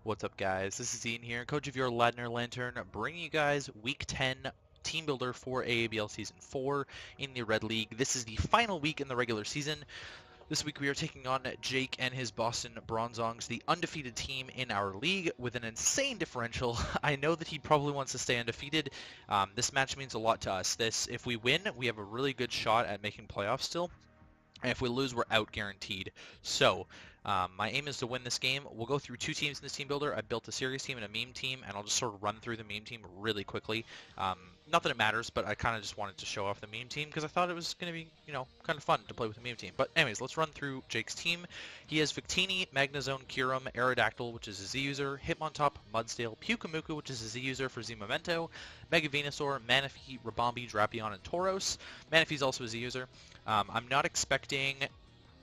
What's up, guys? This is Ian here, coach of your Ladner Lanturn, bringing you guys Week 10 Team Builder for aABL Season 4 in the Red League. This is the final week in the regular season. This week we are taking on Jake and his Boston Bronzongs, the undefeated team in our league with an insane differential. I know that he probably wants to stay undefeated. This match means a lot to us. If we win, we have a really good shot at making playoffs still. And if we lose, we're out guaranteed. So, my aim is to win this game. We'll go through two teams in this team builder. I built a serious team and a meme team, and I'll just sort of run through the meme team really quickly. Not that it matters, but I kind of just wanted to show off the meme team because I thought it was going to be, kind of fun to play with the meme team. But anyways, let's run through Jake's team. He has Victini, Magnezone, Kyurem, Aerodactyl, which is a Z user, Hitmontop, Mudsdale, Pyukumuku, which is a Z user for Z Memento, Mega Venusaur, Manaphy, Rabombi, Drapion, and Tauros. Manaphy is also a Z user. I'm not expecting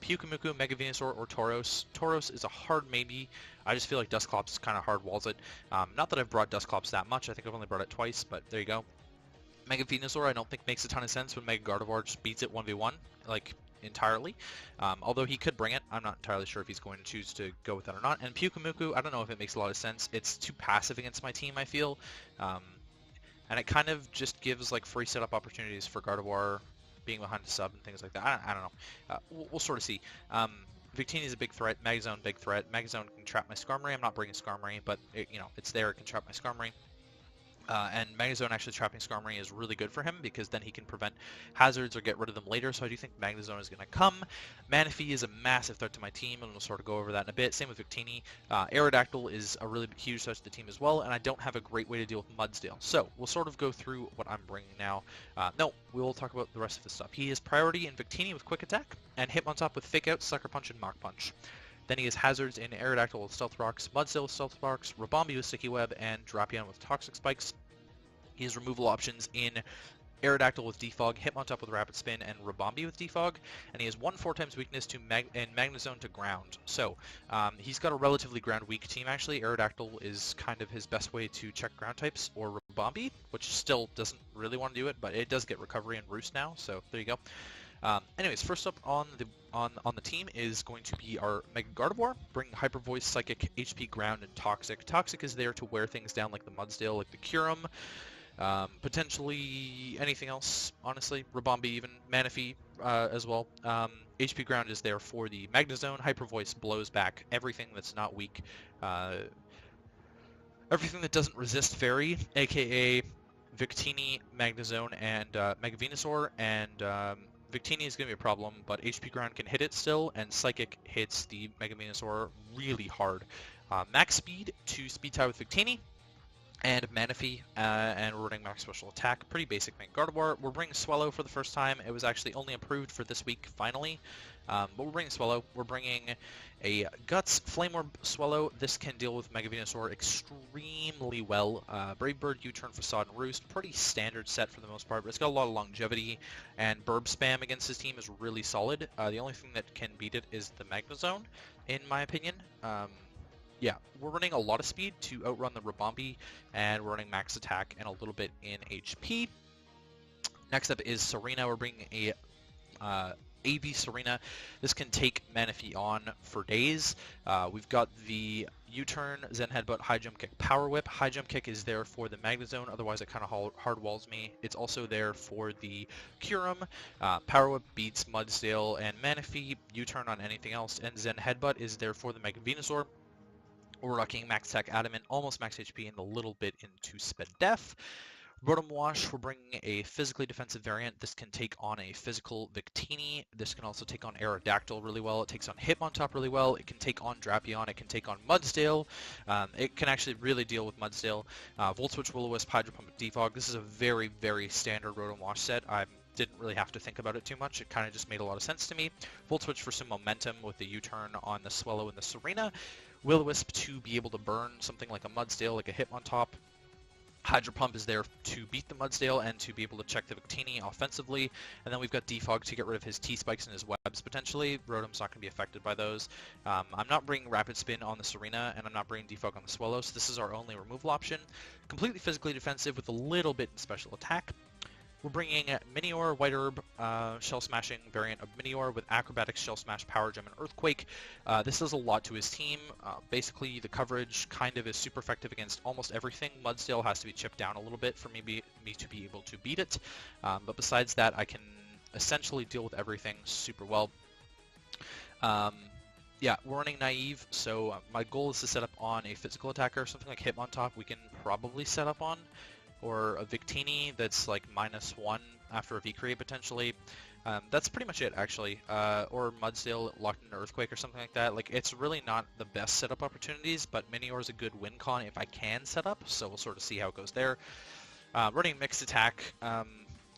Pyukumuku, Mega Venusaur, or Tauros. Tauros is a hard maybe. I just feel like Dusclops kind of hard walls it. Not that I've brought Dusclops that much. I think I've only brought it twice, but there you go. Mega Venusaur I don't think makes a ton of sense when Mega Gardevoir just beats it 1v1, like, entirely. Although he could bring it. I'm not entirely sure if he's going to choose to go with that or not. And Pyukumuku, I don't know if it makes a lot of sense. It's too passive against my team, I feel. And it kind of just gives, like, free setup opportunities for Gardevoir being behind the sub and things like that. I don't know. We'll sort of see. Victini is a big threat. Magnezone, big threat. Magnezone can trap my Skarmory. I'm not bringing Skarmory, but it's there. It can trap my Skarmory. And Magnezone actually trapping Skarmory is really good for him because then he can prevent hazards or get rid of them later, so I do think Magnezone is going to come. Manaphy is a massive threat to my team, and we'll sort of go over that in a bit. Same with Victini. Aerodactyl is a really huge threat to the team as well, and I don't have a great way to deal with Mudsdale. So we'll sort of go through what I'm bringing now. No, we will talk about the rest of the stuff. He is Priority in Victini with Quick Attack, and Hitmontop with Fake Out, Sucker Punch, and Mach Punch. Then he has Hazards in Aerodactyl with Stealth Rocks, Mudsdale with Stealth Rocks, Rabombi with Sticky Web, and Drapion with Toxic Spikes. He has removal options in Aerodactyl with Defog, Hitmontop with Rapid Spin, and Rabombi with Defog. And he has 1/4 times weakness to Magnezone to ground. So he's got a relatively ground weak team actually. Aerodactyl is kind of his best way to check ground types, or Rabombi, which still doesn't really want to do it, but it does get recovery and roost now. So there you go. Anyways, first up on the team is going to be our Mega Gardevoir. Bring Hyper Voice, Psychic, HP Ground, and Toxic. Toxic is there to wear things down like the Mudsdale, like the Kyurem. Potentially anything else, honestly. Rabombi even, Manaphy as well. HP Ground is there for the Magnezone. Hyper Voice blows back everything that's not weak. Everything that doesn't resist Fairy, aka Victini, Magnezone, and Mega Venusaur, and Victini is going to be a problem, but HP Ground can hit it still, and Psychic hits the Mega Venusaur really hard. Max Speed to Speed Tie with Victini, and Manaphy, and we're running Max Special Attack. Pretty basic Mega Gardevoir. We're bringing Swellow for the first time. It was actually only approved for this week, finally. But we're bringing Swellow. We're bringing a Guts Flame Orb Swellow. This can deal with Mega Venusaur extremely well. Brave Bird, U-Turn, Facade, and Roost. Pretty standard set for the most part, but it's got a lot of longevity, and Burb Spam against his team is really solid. The only thing that can beat it is the Magnezone, in my opinion. Yeah, we're running a lot of speed to outrun the Rabombi, and we're running max attack and a little bit in HP. Next up is Serena. We're bringing a AV Serena. This can take Manaphy on for days. We've got the U-Turn, Zen Headbutt, High Jump Kick, Power Whip. High Jump Kick is there for the Magnezone, otherwise it kind of hard walls me. It's also there for the Kyurem. Power Whip beats Mudsdale and Manaphy. U-Turn on anything else, and Zen Headbutt is there for the Mega Venusaur. We're rocking Max Attack Adamant, almost Max HP, and a little bit into Sped Def. Rotom-Wash, we're bringing a physically defensive variant. This can take on a physical Victini. This can also take on Aerodactyl really well. It takes on Hitmontop really well. It can take on Drapion. It can take on Mudsdale. It can actually really deal with Mudsdale. Volt Switch, Will-O-Wisp, Hydro Pump, Defog. This is a very, very standard Rotom-Wash set. I didn't really have to think about it too much. It kind of just made a lot of sense to me. Volt Switch for some momentum with the U-Turn on the Swellow and the Serena. Will-O-Wisp to be able to burn something like a Mudsdale, like a Hitmontop. Hydro Pump is there to beat the Mudsdale and to be able to check the Victini offensively. And then we've got Defog to get rid of his T-Spikes and his webs potentially. Rotom's not going to be affected by those. I'm not bringing Rapid Spin on the Serena, and I'm not bringing Defog on the Swellow, so this is our only removal option. Completely physically defensive with a little bit in special attack. We're bringing Minior, White Herb, Shell Smashing variant of Minior with Acrobatics, Shell Smash, Power Gem, and Earthquake. This does a lot to his team. Basically, the coverage kind of is super effective against almost everything. Mudsdale has to be chipped down a little bit for me to be able to beat it. But besides that, I can essentially deal with everything super well. Yeah, we're running Naive, so my goal is to set up on a physical attacker, something like Hitmontop we can probably set up on, or a Victini that's like -1 after a V-Create potentially. That's pretty much it actually, or Mudsdale locked in Earthquake or something like that. Like, it's really not the best setup opportunities, but Minior is a good win con if I can set up, so we'll sort of see how it goes there. Running Mixed Attack.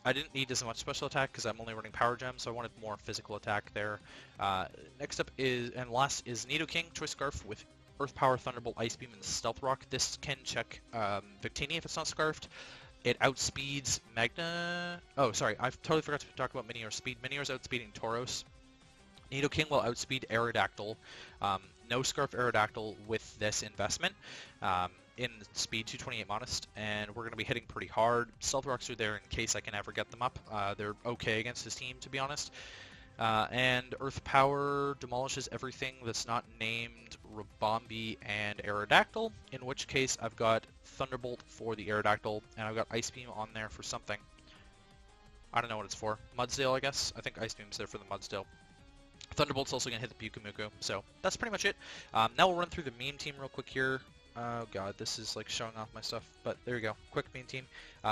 I didn't need as much special attack because I'm only running Power Gem, so I wanted more physical attack there. Next up is, and last is Nidoking, Choice Scarf with Earth Power, Thunderbolt, Ice Beam, and Stealth Rock. This can check Victini if it's not Scarfed. It outspeeds Magna... Oh, sorry, I totally forgot to talk about Minior's speed. Minior's outspeeding Tauros. Nidoking will outspeed Aerodactyl. No Scarf Aerodactyl with this investment. In speed 228 modest, and we're going to be hitting pretty hard. Stealth Rocks are there in case I can ever get them up. They're okay against his team, to be honest. And Earth Power demolishes everything that's not named Rabombi and Aerodactyl, in which case I've got Thunderbolt for the Aerodactyl, and I've got Ice Beam on there for something. I don't know what it's for. Mudsdale, I guess? I think Ice Beam's there for the Mudsdale. Thunderbolt's also going to hit the Pyukumuku, so that's pretty much it. Now we'll run through the meme team real quick here. Oh god, this is like showing off my stuff, but there you go. Quick meme team.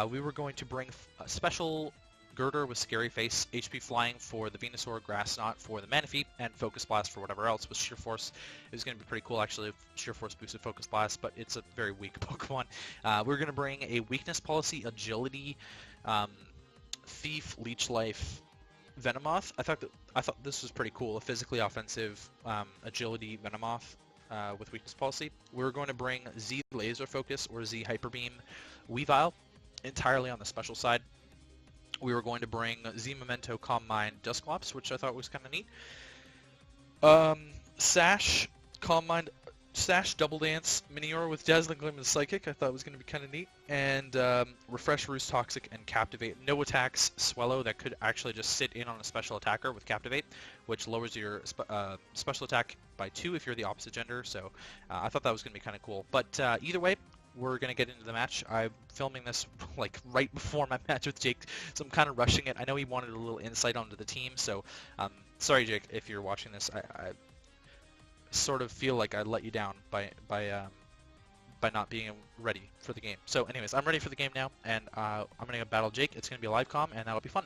We were going to bring a special Girder with Scary Face, HP Flying for the Venusaur, Grass Knot for the Manaphy, and Focus Blast for whatever else with Sheer Force. It was going to be pretty cool actually if Sheer Force boosted Focus Blast, but it's a very weak Pokemon. We're going to bring a Weakness Policy, Agility, Thief, Leech Life, Venomoth. I thought this was pretty cool. A physically offensive Agility Venomoth. With Weakness Policy. We're going to bring Z Laser Focus or Z Hyper Beam Weavile entirely on the special side. We were going to bring Z Memento Calm Mind Dusclops, which I thought was kind of neat. Sash Calm Mind, Sash Double Dance Minior with Dazzling Gleam and Psychic, I thought was going to be kind of neat. And Refresh, Roost, Toxic, and Captivate. No attacks, Swellow, that could actually just sit in on a special attacker with Captivate, which lowers your special attack by 2 if you're the opposite gender, so I thought that was going to be kind of cool. But either way, we're going to get into the match. I'm filming this like right before my match with Jake, so I'm kind of rushing it. I know he wanted a little insight onto the team, so sorry Jake if you're watching this. I sort of feel like I let you down by not being ready for the game. So anyways, I'm ready for the game now, and I'm going to battle Jake. It's going to be a live comm, and that'll be fun.